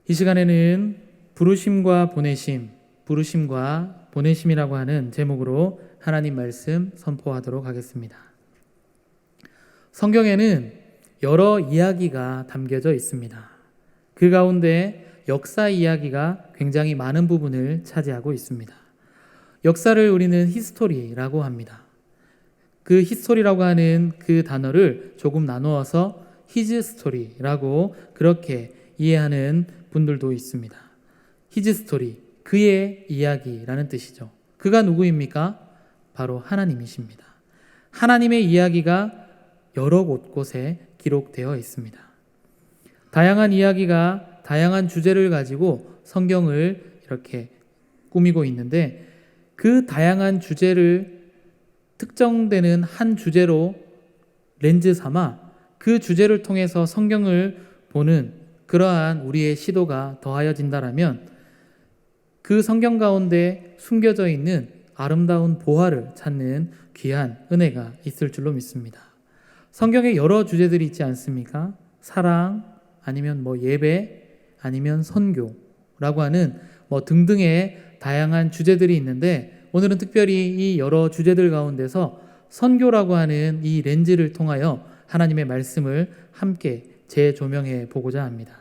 이 시간에는 부르심과 보내심이라고 하는 제목으로 하나님 말씀 선포하도록 하겠습니다. 성경에는 여러 이야기가 담겨져 있습니다. 그 가운데 역사 이야기가 굉장히 많은 부분을 차지하고 있습니다. 역사를 우리는 히스토리라고 합니다. 그 히스토리라고 하는 그 단어를 조금 나누어서 히즈 스토리라고 그렇게 이해하는 분들도 있습니다. 히즈 스토리, 그의 이야기라는 뜻이죠. 그가 누구입니까? 바로 하나님이십니다. 하나님의 이야기가 여러 곳곳에 기록되어 있습니다. 다양한 이야기가 다양한 주제를 가지고 성경을 이렇게 꾸미고 있는데, 그 다양한 주제를 특정되는 한 주제로 렌즈 삼아 그 주제를 통해서 성경을 보는 그러한 우리의 시도가 더하여진다라면 그 성경 가운데 숨겨져 있는 아름다운 보화를 찾는 귀한 은혜가 있을 줄로 믿습니다. 성경에 여러 주제들이 있지 않습니까? 사랑, 아니면 예배, 아니면 선교라고 하는 등등의 다양한 주제들이 있는데, 오늘은 특별히 이 여러 주제들 가운데서 선교라고 하는 이 렌즈를 통하여 하나님의 말씀을 함께 재조명해 보고자 합니다.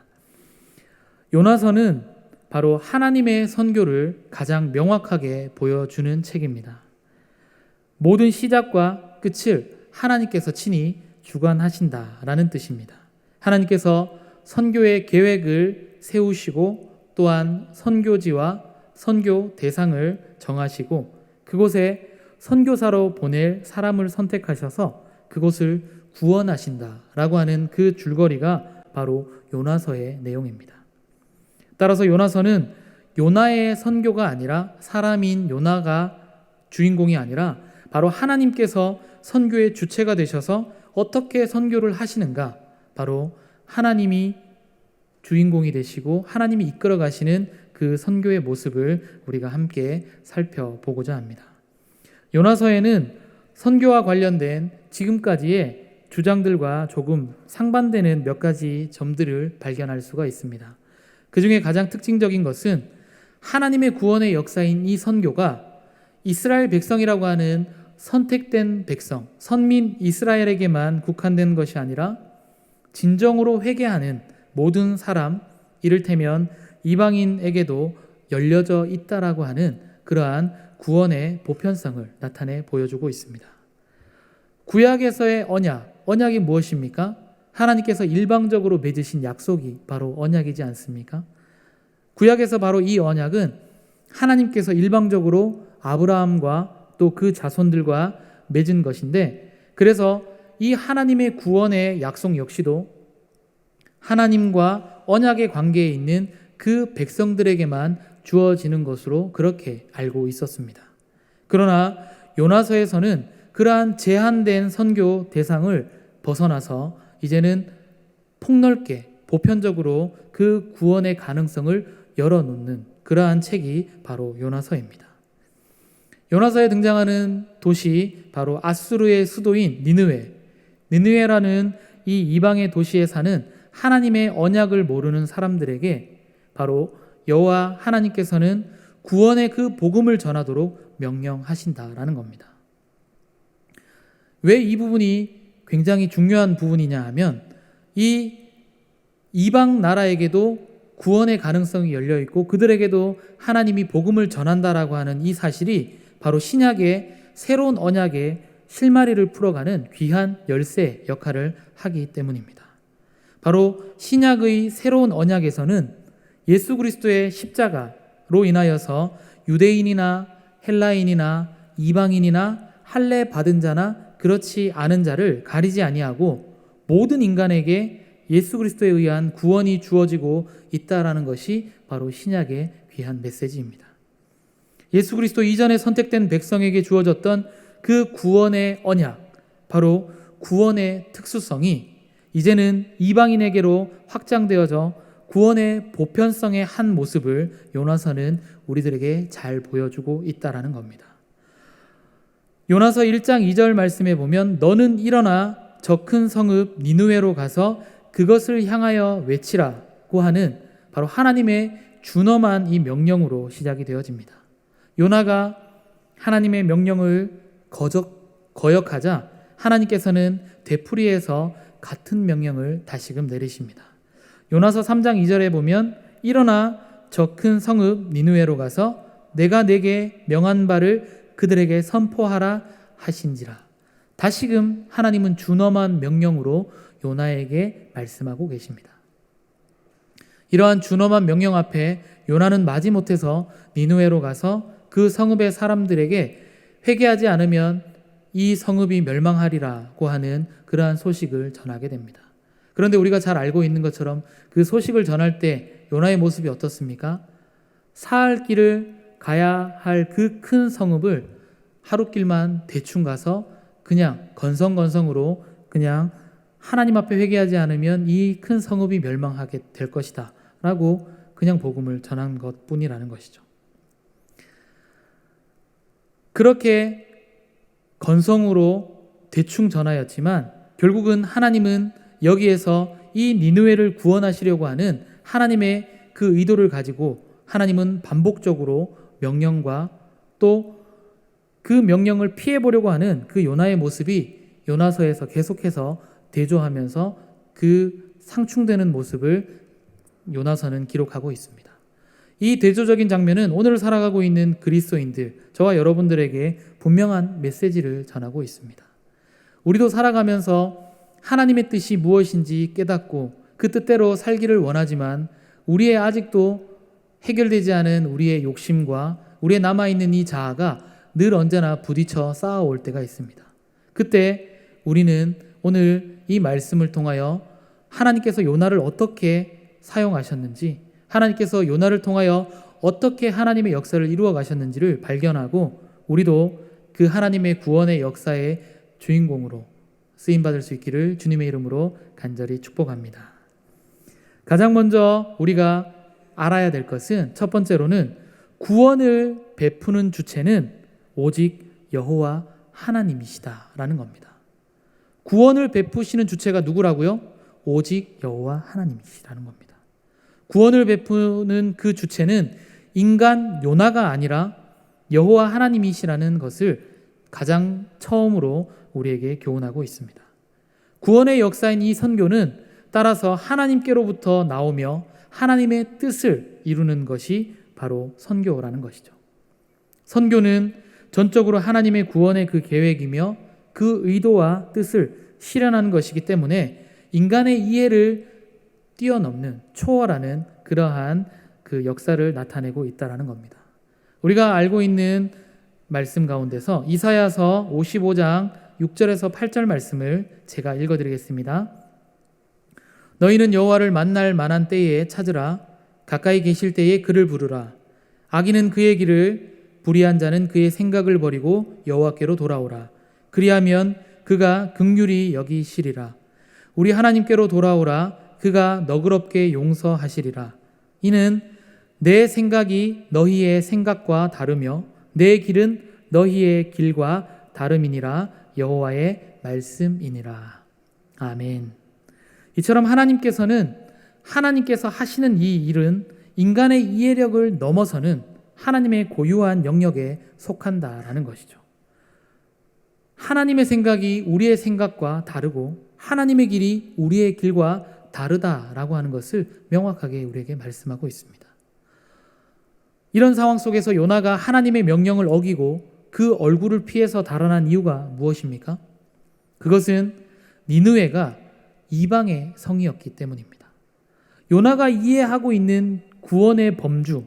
요나서는 바로 하나님의 선교를 가장 명확하게 보여주는 책입니다. 모든 시작과 끝을 하나님께서 친히 주관하신다라는 뜻입니다. 하나님께서 선교의 계획을 세우시고 또한 선교지와 선교 대상을 정하시고 그곳에 선교사로 보낼 사람을 선택하셔서 그곳을 구원하신다라고 하는 그 줄거리가 바로 요나서의 내용입니다. 따라서 요나서는 요나의 선교가 아니라 사람인 요나가 주인공이 아니라 바로 하나님께서 선교의 주체가 되셔서 어떻게 선교를 하시는가, 바로 하나님이 주인공이 되시고 하나님이 이끌어 가시는 그 선교의 모습을 우리가 함께 살펴보고자 합니다. 요나서에는 선교와 관련된 지금까지의 주장들과 조금 상반되는 몇 가지 점들을 발견할 수가 있습니다. 그 중에 가장 특징적인 것은 하나님의 구원의 역사인 이 선교가 이스라엘 백성이라고 하는 선택된 백성, 선민 이스라엘에게만 국한된 것이 아니라 진정으로 회개하는 모든 사람, 이를테면 이방인에게도 열려져 있다라고 하는 그러한 구원의 보편성을 나타내 보여주고 있습니다. 구약에서의 언약이 무엇입니까? 하나님께서 일방적으로 맺으신 약속이 바로 언약이지 않습니까? 구약에서 바로 이 언약은 하나님께서 일방적으로 아브라함과 또 그 자손들과 맺은 것인데, 그래서 이 하나님의 구원의 약속 역시도 하나님과 언약의 관계에 있는 그 백성들에게만 주어지는 것으로 그렇게 알고 있었습니다. 그러나 요나서에서는 그러한 제한된 선교 대상을 벗어나서 이제는 폭넓게 보편적으로 그 구원의 가능성을 열어놓는 그러한 책이 바로 요나서입니다. 요나서에 등장하는 도시, 바로 아수르의 수도인 니느웨라는 이 이방의 도시에 사는 하나님의 언약을 모르는 사람들에게 바로 여호와 하나님께서는 구원의 그 복음을 전하도록 명령하신다라는 겁니다. 왜 이 부분이 굉장히 중요한 부분이냐 하면, 이 이방 나라에게도 구원의 가능성이 열려 있고 그들에게도 하나님이 복음을 전한다라고 하는 이 사실이 바로 신약의 새로운 언약의 실마리를 풀어가는 귀한 열쇠 역할을 하기 때문입니다. 바로 신약의 새로운 언약에서는 예수 그리스도의 십자가로 인하여서 유대인이나 헬라인이나 이방인이나 할례 받은 자나 그렇지 않은 자를 가리지 아니하고 모든 인간에게 예수 그리스도에 의한 구원이 주어지고 있다라는 것이 바로 신약의 귀한 메시지입니다. 예수 그리스도 이전에 선택된 백성에게 주어졌던 그 구원의 언약, 바로 구원의 특수성이 이제는 이방인에게로 확장되어져 구원의 보편성의 한 모습을 요나서는 우리들에게 잘 보여주고 있다라는 겁니다. 요나서 1장 2절 말씀에 보면 너는 일어나 저 큰 성읍 니느웨로 가서 그것을 향하여 외치라고 하는 바로 하나님의 준엄한 이 명령으로 시작이 되어집니다. 요나가 하나님의 명령을 거역하자 하나님께서는 되풀이해서 같은 명령을 다시금 내리십니다. 요나서 3장 2절에 보면 일어나 저 큰 성읍 니느웨로 가서 내가 내게 명한 바를 그들에게 선포하라 하신지라. 다시금 하나님은 준엄한 명령으로 요나에게 말씀하고 계십니다. 이러한 준엄한 명령 앞에 요나는 마지못해서 니느웨로 가서 그 성읍의 사람들에게 회개하지 않으면 이 성읍이 멸망하리라고 하는 그러한 소식을 전하게 됩니다. 그런데 우리가 잘 알고 있는 것처럼 그 소식을 전할 때 요나의 모습이 어떻습니까? 사흘 길을 가야 할 그 큰 성읍을 하룻길만 대충 가서 그냥 건성건성으로 그냥 하나님 앞에 회개하지 않으면 이 큰 성읍이 멸망하게 될 것이다 라고 그냥 복음을 전한 것뿐이라는 것이죠. 그렇게 건성으로 대충 전하였지만 결국은 하나님은 여기에서 이 니느웨를 구원하시려고 하는 하나님의 그 의도를 가지고 하나님은 반복적으로 명령과 또 그 명령을 피해보려고 하는 그 요나의 모습이 요나서에서 계속해서 대조하면서 그 상충되는 모습을 요나서는 기록하고 있습니다. 이 대조적인 장면은 오늘 살아가고 있는 그리스도인들, 저와 여러분들에게 분명한 메시지를 전하고 있습니다. 우리도 살아가면서 하나님의 뜻이 무엇인지 깨닫고 그 뜻대로 살기를 원하지만 우리의 아직도 해결되지 않은 우리의 욕심과 우리의 남아있는 이 자아가 늘 언제나 부딪혀 쌓아올 때가 있습니다. 그때 우리는 오늘 이 말씀을 통하여 하나님께서 요나를 어떻게 사용하셨는지, 하나님께서 요나를 통하여 어떻게 하나님의 역사를 이루어 가셨는지를 발견하고 우리도 그 하나님의 구원의 역사의 주인공으로 쓰임받을 수 있기를 주님의 이름으로 간절히 축복합니다. 가장 먼저 우리가 알아야 될 것은 첫 번째로는 구원을 베푸는 주체는 오직 여호와 하나님이시다라는 겁니다. 구원을 베푸시는 주체가 누구라고요? 오직 여호와 하나님이시라는 겁니다. 구원을 베푸는 그 주체는 인간 요나가 아니라 여호와 하나님이시라는 것을 가장 처음으로 우리에게 교훈하고 있습니다. 구원의 역사인 이 선교는 따라서 하나님께로부터 나오며 하나님의 뜻을 이루는 것이 바로 선교라는 것이죠. 선교는 전적으로 하나님의 구원의 그 계획이며 그 의도와 뜻을 실현하는 것이기 때문에 인간의 이해를 뛰어넘는 초월하는 그러한 그 역사를 나타내고 있다는 겁니다. 우리가 알고 있는 말씀 가운데서 이사야서 55장 6절에서 8절 말씀을 제가 읽어드리겠습니다. 너희는 여호와를 만날 만한 때에 찾으라. 가까이 계실 때에 그를 부르라. 악인은 그의 길을, 불의한 자는 그의 생각을 버리고 여호와께로 돌아오라. 그리하면 그가 긍휼히 여기시리라. 우리 하나님께로 돌아오라. 그가 너그럽게 용서하시리라. 이는 내 생각이 너희의 생각과 다르며 내 길은 너희의 길과 다름이니라. 여호와의 말씀이니라. 아멘. 이처럼 하나님께서 하시는 이 일은 인간의 이해력을 넘어서는 하나님의 고유한 영역에 속한다라는 것이죠. 하나님의 생각이 우리의 생각과 다르고 하나님의 길이 우리의 길과 다르다라고 하는 것을 명확하게 우리에게 말씀하고 있습니다. 이런 상황 속에서 요나가 하나님의 명령을 어기고 그 얼굴을 피해서 달아난 이유가 무엇입니까? 그것은 니느웨가 이방의 성이었기 때문입니다. 요나가 이해하고 있는 구원의 범주,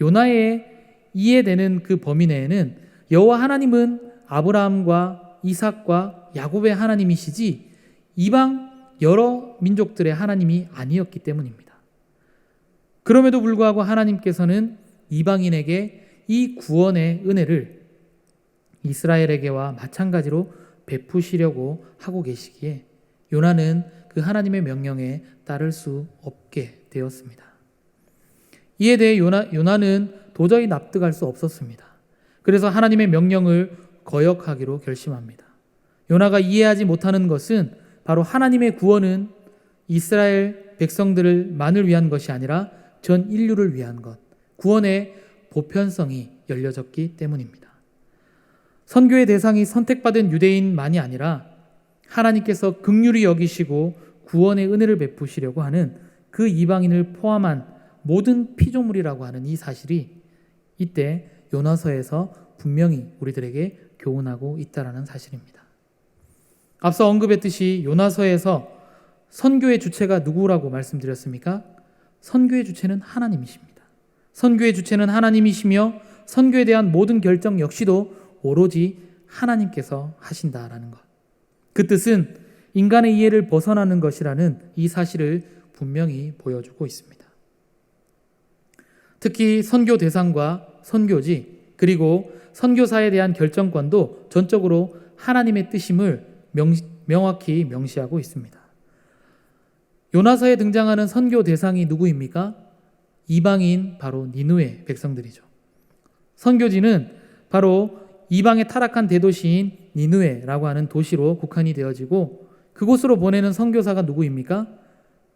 요나의 이해되는 그 범위 내에는 여호와 하나님은 아브라함과 이삭과 야곱의 하나님이시지 이방 여러 민족들의 하나님이 아니었기 때문입니다. 그럼에도 불구하고 하나님께서는 이방인에게 이 구원의 은혜를 이스라엘에게와 마찬가지로 베푸시려고 하고 계시기에 요나는 그 하나님의 명령에 따를 수 없게 되었습니다. 이에 대해 요나는 도저히 납득할 수 없었습니다. 그래서 하나님의 명령을 거역하기로 결심합니다. 요나가 이해하지 못하는 것은 바로 하나님의 구원은 이스라엘 백성들만을 위한 것이 아니라 전 인류를 위한 것, 구원의 보편성이 열려졌기 때문입니다. 선교의 대상이 선택받은 유대인만이 아니라 하나님께서 긍휼히 여기시고 구원의 은혜를 베푸시려고 하는 그 이방인을 포함한 모든 피조물이라고 하는 이 사실이 이때 요나서에서 분명히 우리들에게 교훈하고 있다는 사실입니다. 앞서 언급했듯이 요나서에서 선교의 주체가 누구라고 말씀드렸습니까? 선교의 주체는 하나님이십니다. 선교의 주체는 하나님이시며 선교에 대한 모든 결정 역시도 오로지 하나님께서 하신다라는 것. 그 뜻은 인간의 이해를 벗어나는 것이라는 이 사실을 분명히 보여주고 있습니다. 특히 선교 대상과 선교지 그리고 선교사에 대한 결정권도 전적으로 하나님의 뜻임을 명확히 명시하고 있습니다. 요나서에 등장하는 선교 대상이 누구입니까? 이방인 바로 니느웨 백성들이죠. 선교지는 바로 이방의 타락한 대도시인 니느웨라고 하는 도시로 국한이 되어지고 그곳으로 보내는 선교사가 누구입니까?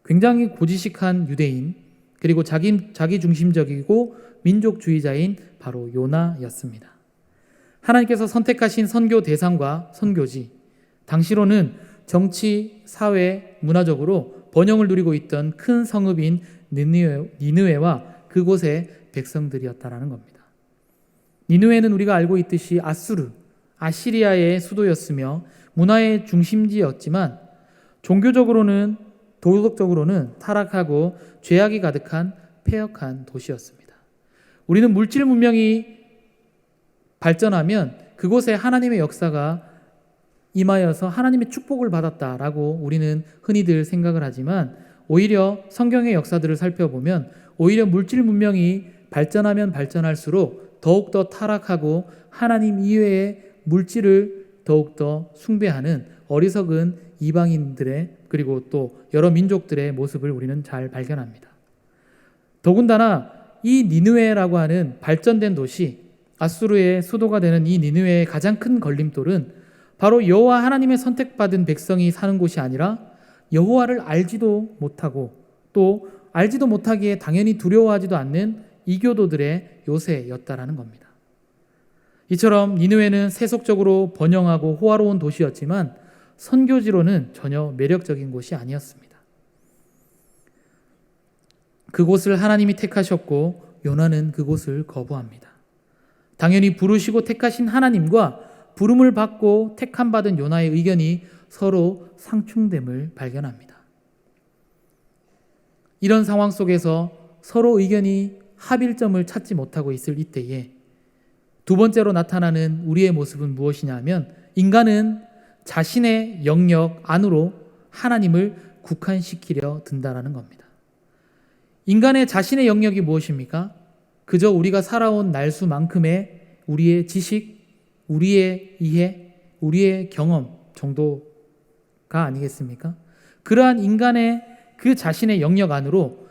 굉장히 고지식한 유대인 그리고 자기 중심적이고 민족주의자인 바로 요나였습니다. 하나님께서 선택하신 선교 대상과 선교지, 당시로는 정치, 사회, 문화적으로 번영을 누리고 있던 큰 성읍인 니느웨와 그곳의 백성들이었다라는 겁니다. 니느웨는 우리가 알고 있듯이 아시리아의 수도였으며 문화의 중심지였지만 종교적으로는 도덕적으로는 타락하고 죄악이 가득한 폐역한 도시였습니다. 우리는 물질 문명이 발전하면 그곳에 하나님의 역사가 임하여서 하나님의 축복을 받았다라고 우리는 흔히들 생각을 하지만 오히려 성경의 역사들을 살펴보면 오히려 물질 문명이 발전하면 발전할수록 더욱더 타락하고 하나님 이외의 물질을 더욱더 숭배하는 어리석은 이방인들의 그리고 또 여러 민족들의 모습을 우리는 잘 발견합니다. 더군다나 이 니느웨라고 하는 발전된 도시, 아수르의 수도가 되는 이 니느웨의 가장 큰 걸림돌은 바로 여호와 하나님의 선택받은 백성이 사는 곳이 아니라 여호와를 알지도 못하고 또 알지도 못하기에 당연히 두려워하지도 않는 이교도들의 요새였다라는 겁니다. 이처럼 니느웨는 세속적으로 번영하고 호화로운 도시였지만 선교지로는 전혀 매력적인 곳이 아니었습니다. 그곳을 하나님이 택하셨고 요나는 그곳을 거부합니다. 당연히 부르시고 택하신 하나님과 부름을 받고 택함받은 요나의 의견이 서로 상충됨을 발견합니다. 이런 상황 속에서 서로 의견이 합일점을 찾지 못하고 있을 이때에 두 번째로 나타나는 우리의 모습은 무엇이냐면 인간은 자신의 영역 안으로 하나님을 국한시키려 든다라는 겁니다. 인간의 자신의 영역이 무엇입니까? 그저 우리가 살아온 날수만큼의 우리의 지식, 우리의 이해, 우리의 경험 정도가 아니겠습니까? 그러한 인간의 그 자신의 영역 안으로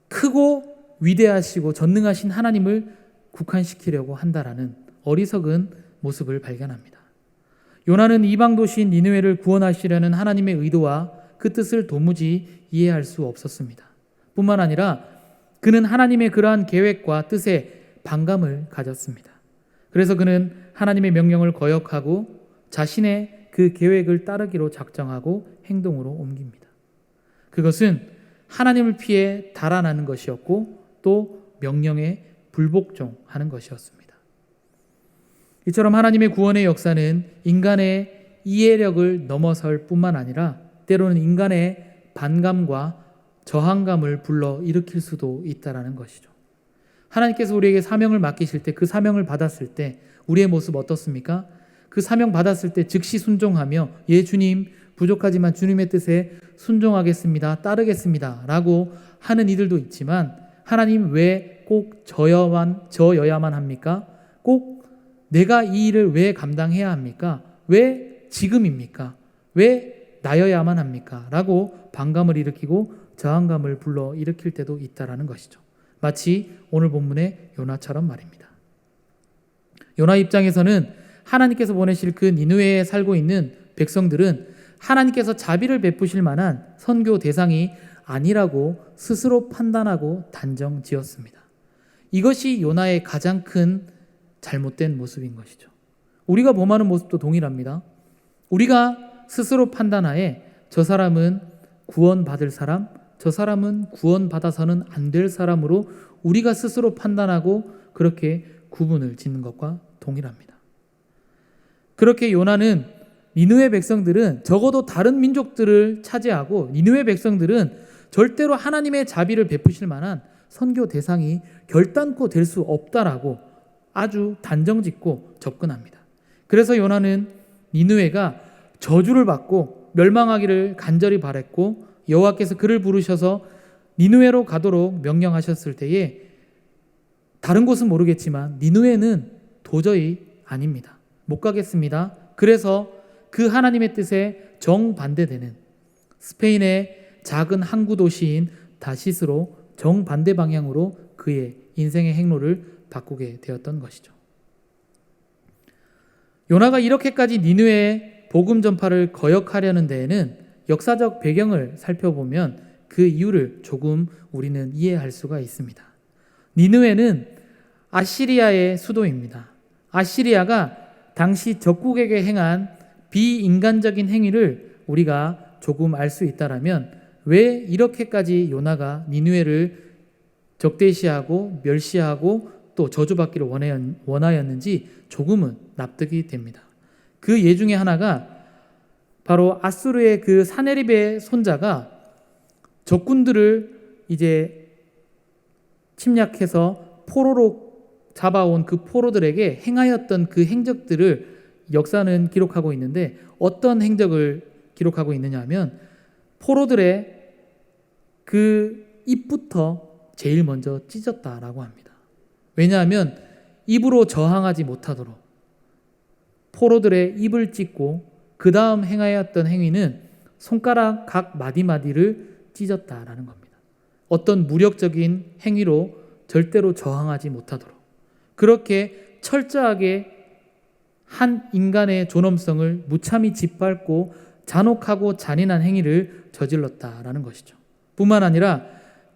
크고 위대하시고 전능하신 하나님을 국한시키려고 한다라는 어리석은 모습을 발견합니다. 요나는 이방 도시인 니느웨를 구원하시려는 하나님의 의도와 그 뜻을 도무지 이해할 수 없었습니다. 뿐만 아니라 그는 하나님의 그러한 계획과 뜻에 반감을 가졌습니다. 그래서 그는 하나님의 명령을 거역하고 자신의 그 계획을 따르기로 작정하고 행동으로 옮깁니다. 그것은 하나님을 피해 달아나는 것이었고 또 명령에 불복종하는 것이었습니다. 이처럼 하나님의 구원의 역사는 인간의 이해력을 넘어설 뿐만 아니라 때로는 인간의 반감과 저항감을 불러일으킬 수도 있다는 것이죠. 하나님께서 우리에게 사명을 맡기실 때 그 사명을 받았을 때 우리의 모습 어떻습니까? 그 사명 받았을 때 즉시 순종하며 예 주님 부족하지만 주님의 뜻에 순종하겠습니다. 따르겠습니다. 라고 하는 이들도 있지만 하나님 왜 꼭 저여야만 합니까? 꼭 내가 이 일을 왜 감당해야 합니까? 왜 지금입니까? 왜 나여야만 합니까? 라고 반감을 일으키고 저항감을 불러일으킬 때도 있다라는 것이죠. 마치 오늘 본문의 요나처럼 말입니다. 요나 입장에서는 하나님께서 보내실 그 니느웨에 살고 있는 백성들은 하나님께서 자비를 베푸실 만한 선교 대상이 아니라고 스스로 판단하고 단정 지었습니다. 이것이 요나의 가장 큰 잘못된 모습인 것이죠. 우리가 범하는 모습도 동일합니다. 우리가 스스로 판단하에 저 사람은 구원받을 사람, 저 사람은 구원받아서는 안 될 사람으로 우리가 스스로 판단하고 그렇게 구분을 짓는 것과 동일합니다. 그렇게 요나는 니느웨 백성들은 적어도 다른 민족들을 차지하고 니느웨 백성들은 절대로 하나님의 자비를 베푸실 만한 선교 대상이 결단코 될 수 없다라고 아주 단정짓고 접근합니다. 그래서 요나는 니느웨가 저주를 받고 멸망하기를 간절히 바랬고 여호와께서 그를 부르셔서 니느웨로 가도록 명령하셨을 때에 다른 곳은 모르겠지만 니느웨는 도저히 아닙니다. 못 가겠습니다. 그래서 그 하나님의 뜻에 정반대되는 스페인의 작은 항구 도시인 다시스로 정반대 방향으로 그의 인생의 행로를 바꾸게 되었던 것이죠. 요나가 이렇게까지 니느웨의 복음 전파를 거역하려는 데에는 역사적 배경을 살펴보면 그 이유를 조금 우리는 이해할 수가 있습니다. 니느웨는 아시리아의 수도입니다. 아시리아가 당시 적국에게 행한 비인간적인 행위를 우리가 조금 알 수 있다라면 왜 이렇게까지 요나가 니느웨를 적대시하고 멸시하고 또 저주받기를 원하였는지 조금은 납득이 됩니다. 그 예 중에 하나가 바로 아수르의 그 사네립의 손자가 적군들을 이제 침략해서 포로로 잡아온 그 포로들에게 행하였던 그 행적들을 역사는 기록하고 있는데 어떤 행적을 기록하고 있느냐 하면 포로들의 그 입부터 제일 먼저 찢었다라고 합니다. 왜냐하면 입으로 저항하지 못하도록 포로들의 입을 찢고 그 다음 행하였던 행위는 손가락 각 마디마디를 찢었다라는 겁니다. 어떤 무력적인 행위로 절대로 저항하지 못하도록 그렇게 철저하게 한 인간의 존엄성을 무참히 짓밟고 잔혹하고 잔인한 행위를 저질렀다라는 것이죠. 뿐만 아니라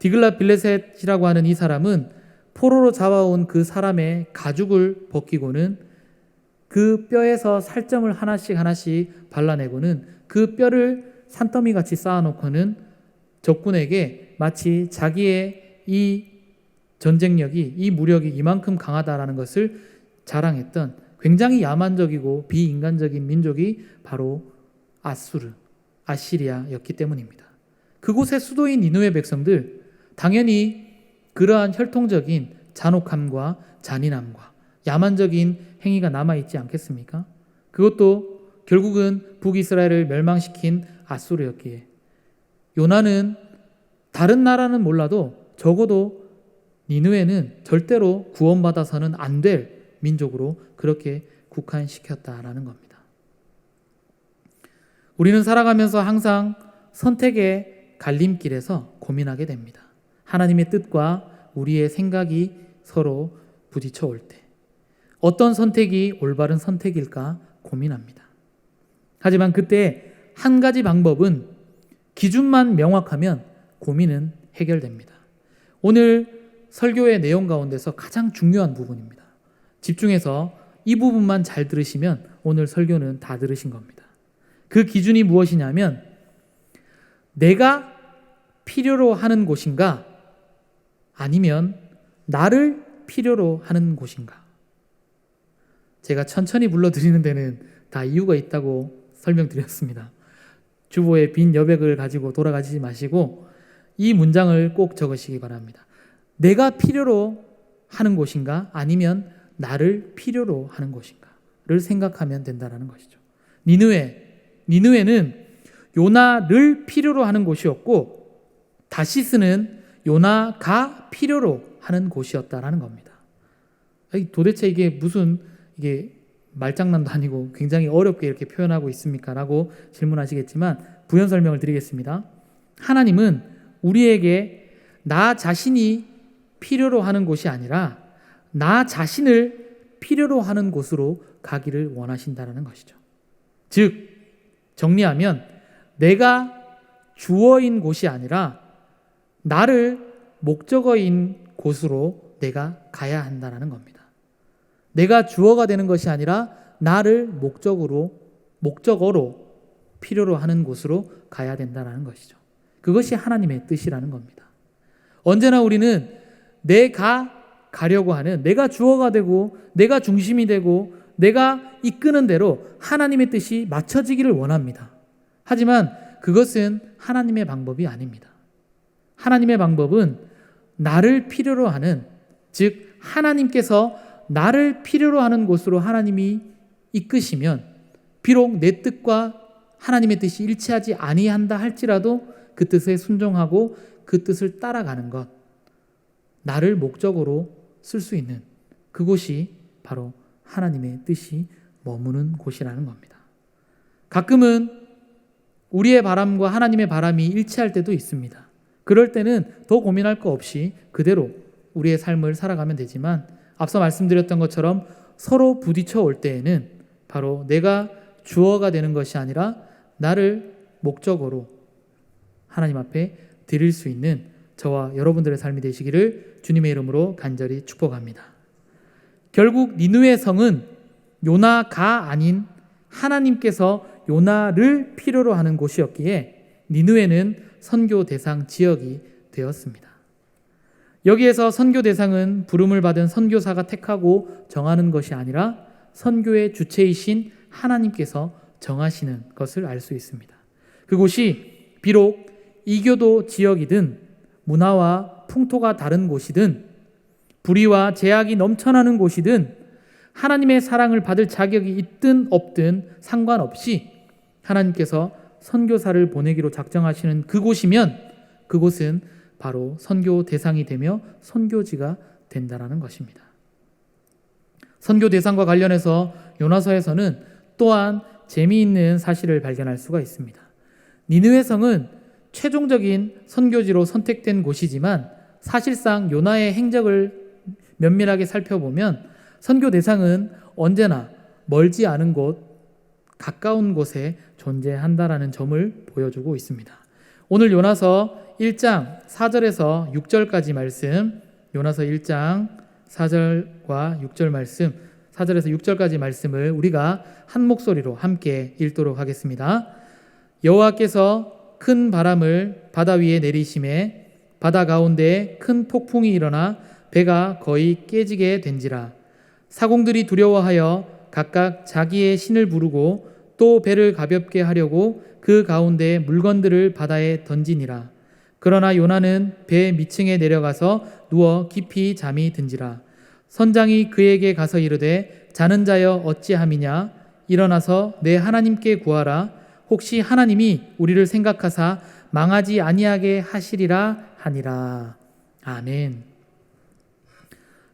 디글랏빌레셋이라고 하는 이 사람은 포로로 잡아온 그 사람의 가죽을 벗기고는 그 뼈에서 살점을 하나씩 발라내고는 그 뼈를 산더미같이 쌓아놓고는 적군에게 마치 자기의 이 전쟁력이 이 무력이 이만큼 강하다라는 것을 자랑했던 굉장히 야만적이고 비인간적인 민족이 바로 아시리아였기 때문입니다. 그곳의 수도인 니느웨 백성들 당연히 그러한 혈통적인 잔혹함과 잔인함과 야만적인 행위가 남아있지 않겠습니까? 그것도 결국은 북이스라엘을 멸망시킨 아수르였기에 요나는 다른 나라는 몰라도 적어도 니느웨는 절대로 구원받아서는 안 될 민족으로 그렇게 국한시켰다라는 겁니다. 우리는 살아가면서 항상 선택의 갈림길에서 고민하게 됩니다. 하나님의 뜻과 우리의 생각이 서로 부딪혀 올 때 어떤 선택이 올바른 선택일까 고민합니다. 하지만 그때 한 가지 방법은 기준만 명확하면 고민은 해결됩니다. 오늘 설교의 내용 가운데서 가장 중요한 부분입니다. 집중해서 이 부분만 잘 들으시면 오늘 설교는 다 들으신 겁니다. 그 기준이 무엇이냐면 내가 필요로 하는 곳인가 아니면 나를 필요로 하는 곳인가. 제가 천천히 불러드리는 데는 다 이유가 있다고 설명드렸습니다. 주보에 빈 여백을 가지고 돌아가시지 마시고 이 문장을 꼭 적으시기 바랍니다. 내가 필요로 하는 곳인가 아니면 나를 필요로 하는 곳인가를 생각하면 된다는 것이죠. 니느웨는 요나를 필요로 하는 곳이었고 다시스는 요나가 필요로 하는 곳이었다라는 겁니다. 도대체 이게 무슨 이게 말장난도 아니고 굉장히 어렵게 이렇게 표현하고 있습니까? 라고 질문하시겠지만 부연 설명을 드리겠습니다. 하나님은 우리에게 나 자신이 필요로 하는 곳이 아니라 나 자신을 필요로 하는 곳으로 가기를 원하신다는 것이죠. 즉 정리하면 내가 주어인 곳이 아니라 나를 목적어인 곳으로 내가 가야 한다는 겁니다. 내가 주어가 되는 것이 아니라 나를 목적어로 필요로 하는 곳으로 가야 된다는 것이죠. 그것이 하나님의 뜻이라는 겁니다. 언제나 우리는 내가 가려고 하는, 내가 주어가 되고 내가 중심이 되고 내가 이끄는 대로 하나님의 뜻이 맞춰지기를 원합니다. 하지만 그것은 하나님의 방법이 아닙니다. 하나님의 방법은 나를 필요로 하는, 즉 하나님께서 나를 필요로 하는 곳으로 하나님이 이끄시면 비록 내 뜻과 하나님의 뜻이 일치하지 아니한다 할지라도 그 뜻에 순종하고 그 뜻을 따라가는 것, 나를 목적으로 쓸 수 있는 그곳이 바로 하나님의 뜻이 머무는 곳이라는 겁니다. 가끔은 우리의 바람과 하나님의 바람이 일치할 때도 있습니다. 그럴 때는 더 고민할 거 없이 그대로 우리의 삶을 살아가면 되지만, 앞서 말씀드렸던 것처럼 서로 부딪혀 올 때에는 바로 내가 주어가 되는 것이 아니라 나를 목적으로 하나님 앞에 드릴 수 있는 저와 여러분들의 삶이 되시기를 주님의 이름으로 간절히 축복합니다. 결국 니느웨 성은 요나가 아닌 하나님께서 요나를 필요로 하는 곳이었기에 니느웨는 선교 대상 지역이 되었습니다. 여기에서 선교 대상은 부름을 받은 선교사가 택하고 정하는 것이 아니라 선교의 주체이신 하나님께서 정하시는 것을 알 수 있습니다. 그곳이 비록 이교도 지역이든 문화와 풍토가 다른 곳이든 불의와 제약이 넘쳐나는 곳이든 하나님의 사랑을 받을 자격이 있든 없든 상관없이 하나님께서 선교사를 보내기로 작정하시는 그곳이면 그곳은 바로 선교 대상이 되며 선교지가 된다라는 것입니다. 선교 대상과 관련해서 요나서에서는 또한 재미있는 사실을 발견할 수가 있습니다. 니느웨 성은 최종적인 선교지로 선택된 곳이지만 사실상 요나의 행적을 면밀하게 살펴보면 선교 대상은 언제나 멀지 않은 곳, 가까운 곳에 존재한다라는 점을 보여주고 있습니다. 오늘 요나서 1장 4절에서 6절까지 말씀, 요나서 1장 4절과 6절 말씀, 4절에서 6절까지 말씀을 우리가 한 목소리로 함께 읽도록 하겠습니다. 여호와께서 큰 바람을 바다 위에 내리심에 바다 가운데 큰 폭풍이 일어나 배가 거의 깨지게 된지라. 사공들이 두려워하여 각각 자기의 신을 부르고 또 배를 가볍게 하려고 그 가운데 물건들을 바다에 던지니라. 그러나 요나는 배 밑층에 내려가서 누워 깊이 잠이 든지라. 선장이 그에게 가서 이르되 자는 자여 어찌함이냐. 일어나서 내 하나님께 구하라. 혹시 하나님이 우리를 생각하사 망하지 아니하게 하시리라 하니라. 아멘.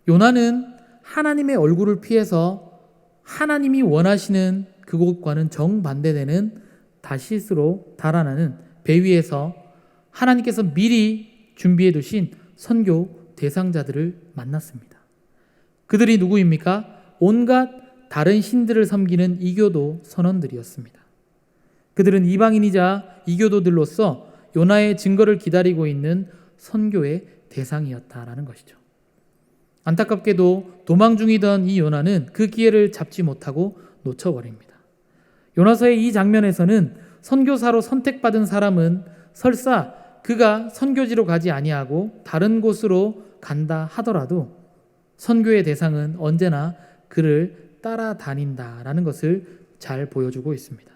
요나는 하나님의 얼굴을 피해서 하나님이 원하시는 그곳과는 정반대되는 다시스로 달아나는 배 위에서 하나님께서 미리 준비해 두신 선교 대상자들을 만났습니다. 그들이 누구입니까? 온갖 다른 신들을 섬기는 이교도 선원들이었습니다. 그들은 이방인이자 이교도들로서 요나의 증거를 기다리고 있는 선교의 대상이었다라는 것이죠. 안타깝게도 도망 중이던 이 요나는 그 기회를 잡지 못하고 놓쳐버립니다. 요나서의 이 장면에서는 선교사로 선택받은 사람은 설사 그가 선교지로 가지 아니하고 다른 곳으로 간다 하더라도 선교의 대상은 언제나 그를 따라다닌다라는 것을 잘 보여주고 있습니다.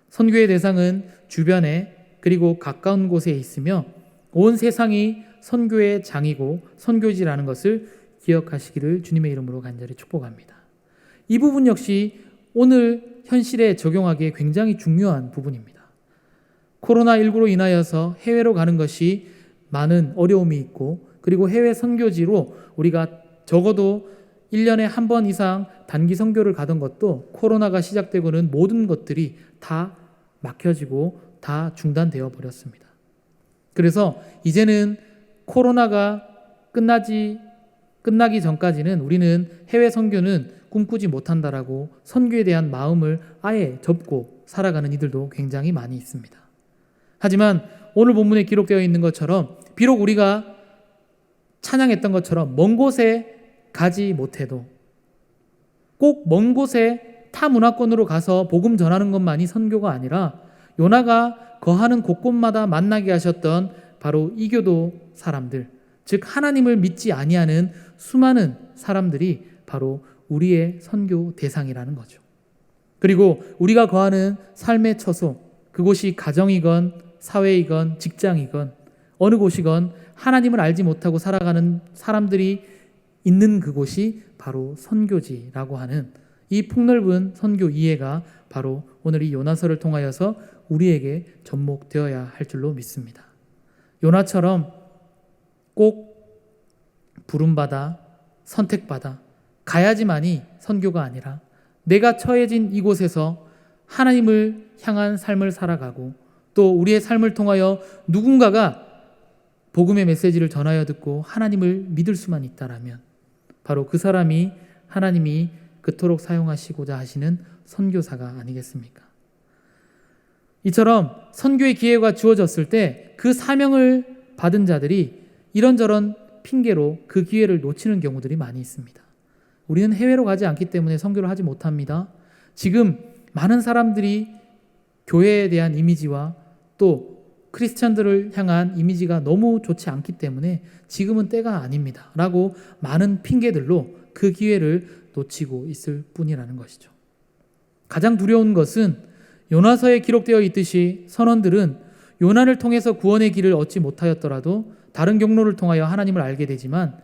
선교의 대상은 주변에 그리고 가까운 곳에 있으며 온 세상이 선교의 장이고 선교지라는 것을 기억하시기를 주님의 이름으로 간절히 축복합니다. 이 부분 역시 오늘 현실에 적용하기에 굉장히 중요한 부분입니다. 코로나19로 인하여서 해외로 가는 것이 많은 어려움이 있고 그리고 해외 선교지로 우리가 적어도 1년에 한 번 이상 단기 선교를 가던 것도 코로나가 시작되고는 모든 것들이 다 막혀지고 다 중단되어 버렸습니다. 그래서 이제는 코로나가 끝나기 전까지는 우리는 해외 선교는 꿈꾸지 못한다라고 선교에 대한 마음을 아예 접고 살아가는 이들도 굉장히 많이 있습니다. 하지만 오늘 본문에 기록되어 있는 것처럼 비록 우리가 찬양했던 것처럼 먼 곳에 가지 못해도 꼭 먼 곳에 타 문화권으로 가서 복음 전하는 것만이 선교가 아니라 요나가 거하는 곳곳마다 만나게 하셨던 바로 이교도 사람들, 즉 하나님을 믿지 아니하는 수많은 사람들이 바로 우리의 선교 대상이라는 거죠. 그리고 우리가 거하는 삶의 처소, 그곳이 가정이건 사회이건 직장이건 어느 곳이건 하나님을 알지 못하고 살아가는 사람들이 있는 그곳이 바로 선교지라고 하는 이 폭넓은 선교 이해가 바로 오늘 이 요나서를 통하여서 우리에게 접목되어야 할 줄로 믿습니다. 요나처럼 꼭 부름받아 선택받아 가야지만이 선교가 아니라 내가 처해진 이곳에서 하나님을 향한 삶을 살아가고 또 우리의 삶을 통하여 누군가가 복음의 메시지를 전하여 듣고 하나님을 믿을 수만 있다라면 바로 그 사람이 하나님이 그토록 사용하시고자 하시는 선교사가 아니겠습니까? 이처럼 선교의 기회가 주어졌을 때 그 사명을 받은 자들이 이런저런 핑계로 그 기회를 놓치는 경우들이 많이 있습니다. 우리는 해외로 가지 않기 때문에 선교를 하지 못합니다. 지금 많은 사람들이 교회에 대한 이미지와 또 크리스찬들을 향한 이미지가 너무 좋지 않기 때문에 지금은 때가 아닙니다 라고 많은 핑계들로 그 기회를 놓치고 있을 뿐이라는 것이죠. 가장 두려운 것은 요나서에 기록되어 있듯이 선원들은 요나를 통해서 구원의 길을 얻지 못하였더라도 다른 경로를 통하여 하나님을 알게 되지만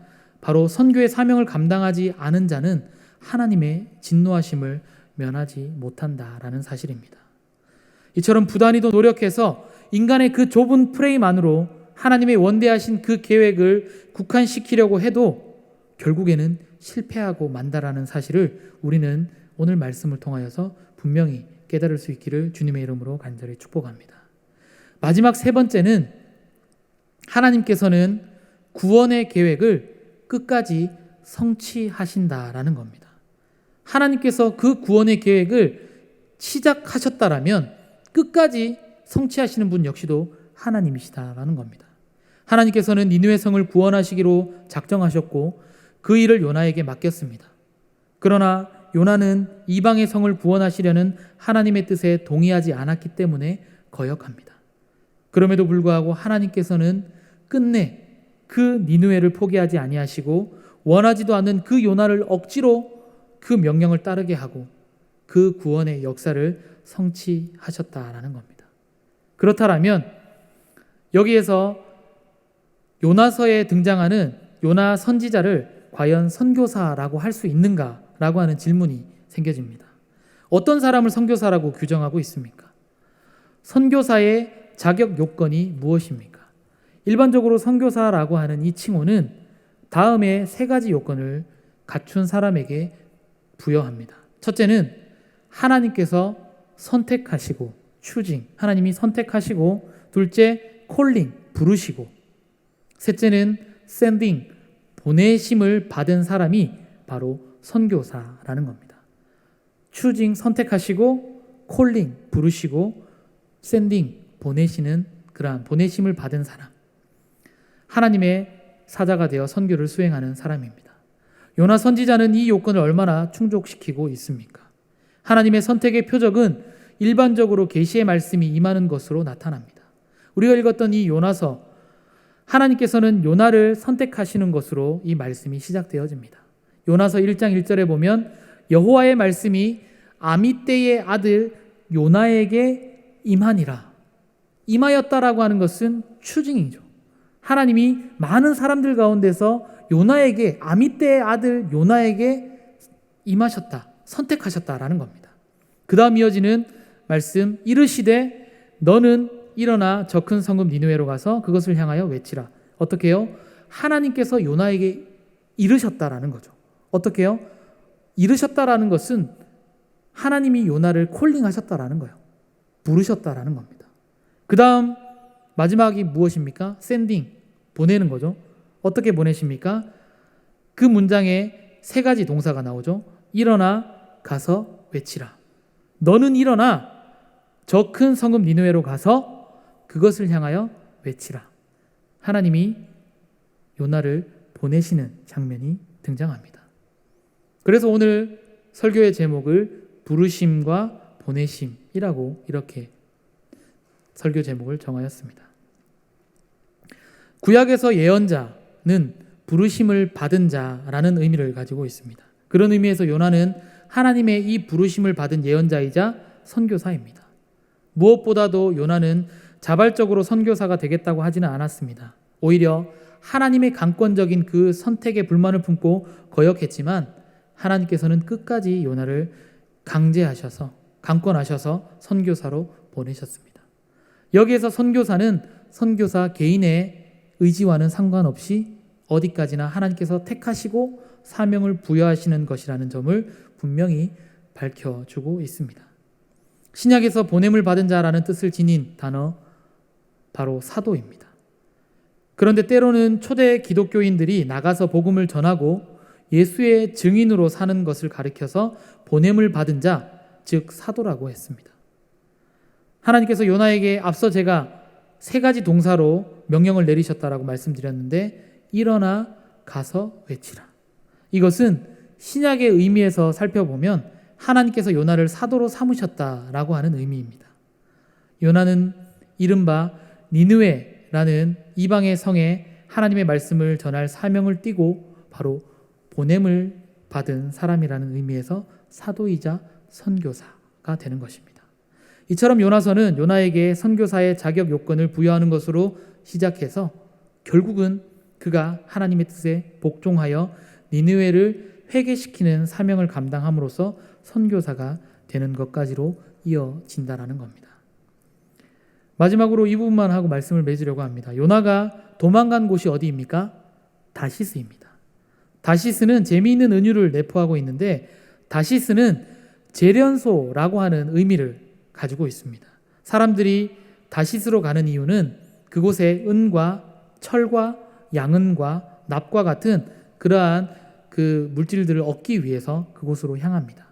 바로 선교의 사명을 감당하지 않은 자는 하나님의 진노하심을 면하지 못한다라는 사실입니다. 이처럼 부단히도 노력해서 인간의 그 좁은 프레임 안으로 하나님의 원대하신 그 계획을 국한시키려고 해도 결국에는 실패하고 만다라는 사실을 우리는 오늘 말씀을 통하여서 분명히 깨달을 수 있기를 주님의 이름으로 간절히 축복합니다. 마지막 세 번째는 하나님께서는 구원의 계획을 끝까지 성취하신다라는 겁니다. 하나님께서 그 구원의 계획을 시작하셨다라면 끝까지 성취하시는 분 역시도 하나님이시다라는 겁니다. 하나님께서는 니느웨 성을 구원하시기로 작정하셨고 그 일을 요나에게 맡겼습니다. 그러나 요나는 이방의 성을 구원하시려는 하나님의 뜻에 동의하지 않았기 때문에 거역합니다. 그럼에도 불구하고 하나님께서는 끝내 그 니느웨를 포기하지 아니하시고 원하지도 않는 그 요나를 억지로 그 명령을 따르게 하고 그 구원의 역사를 성취하셨다라는 겁니다. 그렇다면 여기에서 요나서에 등장하는 요나 선지자를 과연 선교사라고 할 수 있는가라고 하는 질문이 생겨집니다. 어떤 사람을 선교사라고 규정하고 있습니까? 선교사의 자격 요건이 무엇입니까? 일반적으로 선교사라고 하는 이 칭호는 다음에 세 가지 요건을 갖춘 사람에게 부여합니다. 첫째는 하나님께서 선택하시고 choosing, 하나님이 선택하시고, 둘째 calling, 부르시고, 셋째는 sending, 보내심을 받은 사람이 바로 선교사라는 겁니다. choosing, 선택하시고, calling, 부르시고, sending, 보내시는 그러한 보내심을 받은 사람, 하나님의 사자가 되어 선교를 수행하는 사람입니다. 요나 선지자는 이 요건을 얼마나 충족시키고 있습니까? 하나님의 선택의 표적은 일반적으로 계시의 말씀이 임하는 것으로 나타납니다. 우리가 읽었던 이 요나서, 하나님께서는 요나를 선택하시는 것으로 이 말씀이 시작되어집니다. 요나서 1장 1절에 보면 여호와의 말씀이 아미떼의 아들 요나에게 임하니라. 임하였다라고 하는 것은 추징이죠. 하나님이 많은 사람들 가운데서 요나에게, 아미떼의 아들 요나에게 임하셨다, 선택하셨다라는 겁니다. 그 다음 이어지는 말씀, 이르시되 너는 일어나 저 큰 성읍 니느웨로 가서 그것을 향하여 외치라. 어떻게 해요? 하나님께서 요나에게 이르셨다라는 거죠. 어떻게 해요? 이르셨다라는 것은 하나님이 요나를 콜링하셨다라는 거예요. 부르셨다라는 겁니다. 그 다음 마지막이 무엇입니까? sending, 보내는 거죠. 어떻게 보내십니까? 그 문장에 세 가지 동사가 나오죠. 일어나 가서 외치라. 너는 일어나 저 큰 성읍 니느웨로 가서 그것을 향하여 외치라. 하나님이 요나를 보내시는 장면이 등장합니다. 그래서 오늘 설교의 제목을 부르심과 보내심이라고 이렇게 설교 제목을 정하였습니다. 구약에서 예언자는 부르심을 받은 자라는 의미를 가지고 있습니다. 그런 의미에서 요나는 하나님의 이 부르심을 받은 예언자이자 선교사입니다. 무엇보다도 요나는 자발적으로 선교사가 되겠다고 하지는 않았습니다. 오히려 하나님의 강권적인 그 선택에 불만을 품고 거역했지만 하나님께서는 끝까지 요나를 강권하셔서 선교사로 보내셨습니다. 여기에서 선교사는 선교사 개인의 의지와는 상관없이 어디까지나 하나님께서 택하시고 사명을 부여하시는 것이라는 점을 분명히 밝혀주고 있습니다. 신약에서 보냄을 받은 자라는 뜻을 지닌 단어 바로 사도입니다. 그런데 때로는 초대 기독교인들이 나가서 복음을 전하고 예수의 증인으로 사는 것을 가리켜서 보냄을 받은 자, 즉 사도라고 했습니다. 하나님께서 요나에게 앞서 제가 3가지 동사로 명령을 내리셨다라고 말씀드렸는데 일어나 가서 외치라. 이것은 신약의 의미에서 살펴보면 하나님께서 요나를 사도로 삼으셨다라고 하는 의미입니다. 요나는 이른바 니느웨라는 이방의 성에 하나님의 말씀을 전할 사명을 띠고 바로 보냄을 받은 사람이라는 의미에서 사도이자 선교사가 되는 것입니다. 이처럼 요나서는 요나에게 선교사의 자격 요건을 부여하는 것으로 시작해서 결국은 그가 하나님의 뜻에 복종하여 니느웨를 회개시키는 사명을 감당함으로써 선교사가 되는 것까지로 이어진다라는 겁니다. 마지막으로 이 부분만 하고 말씀을 맺으려고 합니다. 요나가 도망간 곳이 어디입니까? 다시스입니다. 다시스는 재미있는 은유를 내포하고 있는데 다시스는 재련소라고 하는 의미를 가지고 있습니다. 사람들이 다시스로 가는 이유는 그곳에 은과 철과 양은과 납과 같은 그러한 그 물질들을 얻기 위해서 그곳으로 향합니다.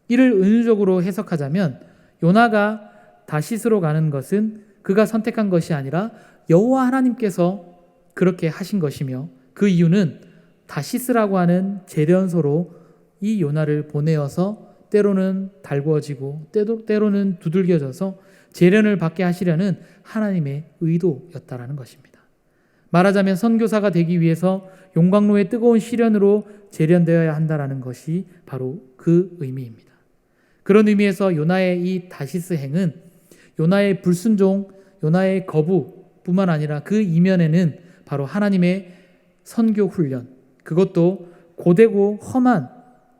이를 은유적으로 해석하자면 요나가 다시스로 가는 것은 그가 선택한 것이 아니라 여호와 하나님께서 그렇게 하신 것이며 그 이유는 다시스라고 하는 재련소로 이 요나를 보내어서 때로는 달구어지고 때로는 두들겨져서 재련을 받게 하시려는 하나님의 의도였다라는 것입니다. 말하자면 선교사가 되기 위해서 용광로의 뜨거운 시련으로 재련되어야 한다라는 것이 바로 그 의미입니다. 그런 의미에서 요나의 이 다시스 행은 요나의 불순종, 요나의 거부뿐만 아니라 그 이면에는 바로 하나님의 선교 훈련, 그것도 고되고 험한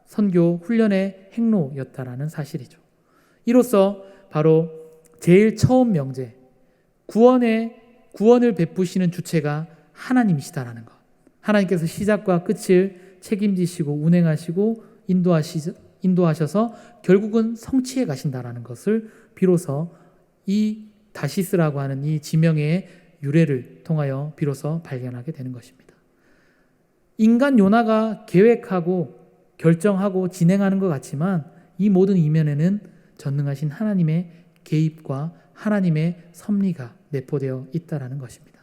선교 훈련의 행로였다라는 사실이죠. 이로써 바로 제일 처음 명제, 구원을 베푸시는 주체가 하나님이시다라는 것. 하나님께서 시작과 끝을 책임지시고 운행하시고 인도하셔서 결국은 성취해 가신다라는 것을 비로소 이 다시스라고 하는 이 지명의 유래를 통하여 비로소 발견하게 되는 것입니다. 인간 요나가 계획하고 결정하고 진행하는 것 같지만 이 모든 이면에는 전능하신 하나님의 개입과 하나님의 섭리가 내포되어 있다라는 것입니다.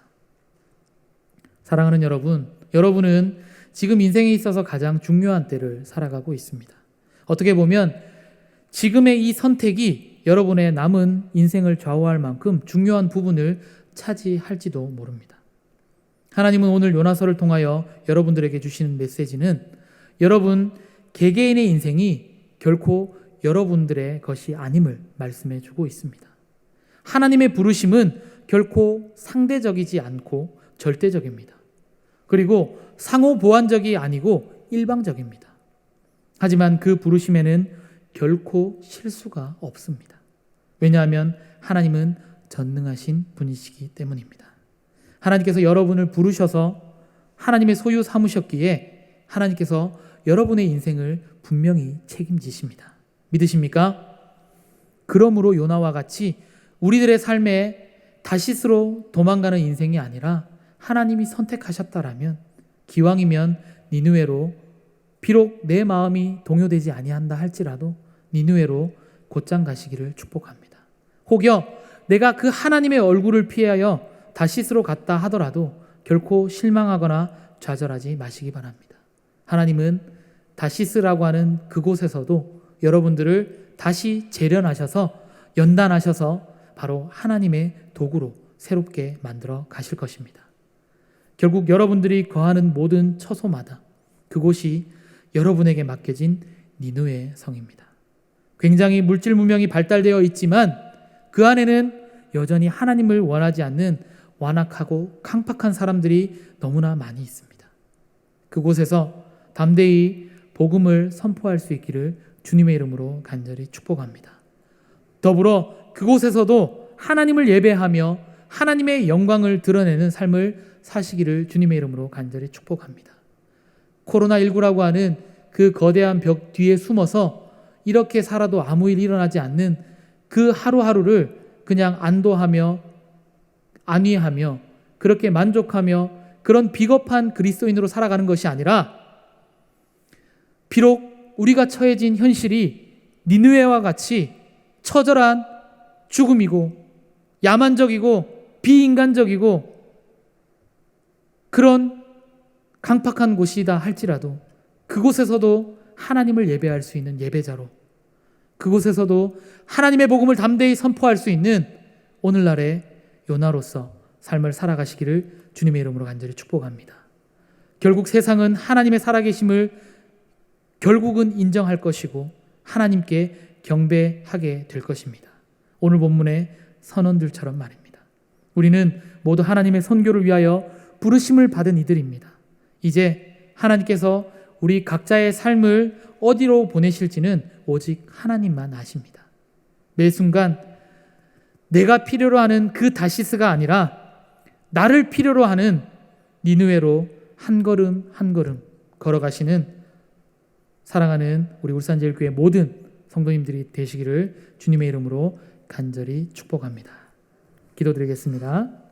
사랑하는 여러분, 여러분은 지금 인생에 있어서 가장 중요한 때를 살아가고 있습니다. 어떻게 보면 지금의 이 선택이 여러분의 남은 인생을 좌우할 만큼 중요한 부분을 차지할지도 모릅니다. 하나님은 오늘 요나서를 통하여 여러분들에게 주시는 메시지는 여러분 개개인의 인생이 결코 여러분들의 것이 아님을 말씀해 주고 있습니다. 하나님의 부르심은 결코 상대적이지 않고 절대적입니다. 그리고 상호 보완적이 아니고 일방적입니다. 하지만 그 부르심에는 결코 실수가 없습니다. 왜냐하면 하나님은 전능하신 분이시기 때문입니다. 하나님께서 여러분을 부르셔서 하나님의 소유 삼으셨기에 하나님께서 여러분의 인생을 분명히 책임지십니다. 믿으십니까? 그러므로 요나와 같이 우리들의 삶에 다시스로 도망가는 인생이 아니라 하나님이 선택하셨다라면 기왕이면 니느웨로 비록 내 마음이 동요되지 아니한다 할지라도 니느웨로 곧장 가시기를 축복합니다. 혹여 내가 그 하나님의 얼굴을 피하여 다시스로 갔다 하더라도 결코 실망하거나 좌절하지 마시기 바랍니다. 하나님은 다시스라고 하는 그곳에서도 여러분들을 다시 재련하셔서 연단하셔서 바로 하나님의 도구로 새롭게 만들어 가실 것입니다. 결국 여러분들이 거하는 모든 처소마다 그곳이 여러분에게 맡겨진 니느웨 성입니다. 굉장히 물질 문명이 발달되어 있지만 그 안에는 여전히 하나님을 원하지 않는 완악하고 강팍한 사람들이 너무나 많이 있습니다. 그곳에서 담대히 복음을 선포할 수 있기를 주님의 이름으로 간절히 축복합니다. 더불어 그곳에서도 하나님을 예배하며 하나님의 영광을 드러내는 삶을 사시기를 주님의 이름으로 간절히 축복합니다. 코로나19라고 하는 그 거대한 벽 뒤에 숨어서 이렇게 살아도 아무 일 일어나지 않는 그 하루하루를 그냥 안도하며 안위하며 그렇게 만족하며 그런 비겁한 그리스도인으로 살아가는 것이 아니라 비록 우리가 처해진 현실이 니느웨와 같이 처절한 죽음이고 야만적이고 비인간적이고 그런 강팍한 곳이다 할지라도 그곳에서도 하나님을 예배할 수 있는 예배자로 그곳에서도 하나님의 복음을 담대히 선포할 수 있는 오늘날의 요나로서 삶을 살아가시기를 주님의 이름으로 간절히 축복합니다. 결국 세상은 하나님의 살아계심을 결국은 인정할 것이고 하나님께 경배하게 될 것입니다. 오늘 본문의 선원들처럼 말입니다. 우리는 모두 하나님의 선교를 위하여 부르심을 받은 이들입니다. 이제 하나님께서 우리 각자의 삶을 어디로 보내실지는 오직 하나님만 아십니다. 매 순간 내가 필요로 하는 그 다시스가 아니라 나를 필요로 하는 니느웨로 한 걸음 한 걸음 걸어가시는 사랑하는 우리 울산제일교회 모든 성도님들이 되시기를 주님의 이름으로 간절히 축복합니다. 기도드리겠습니다.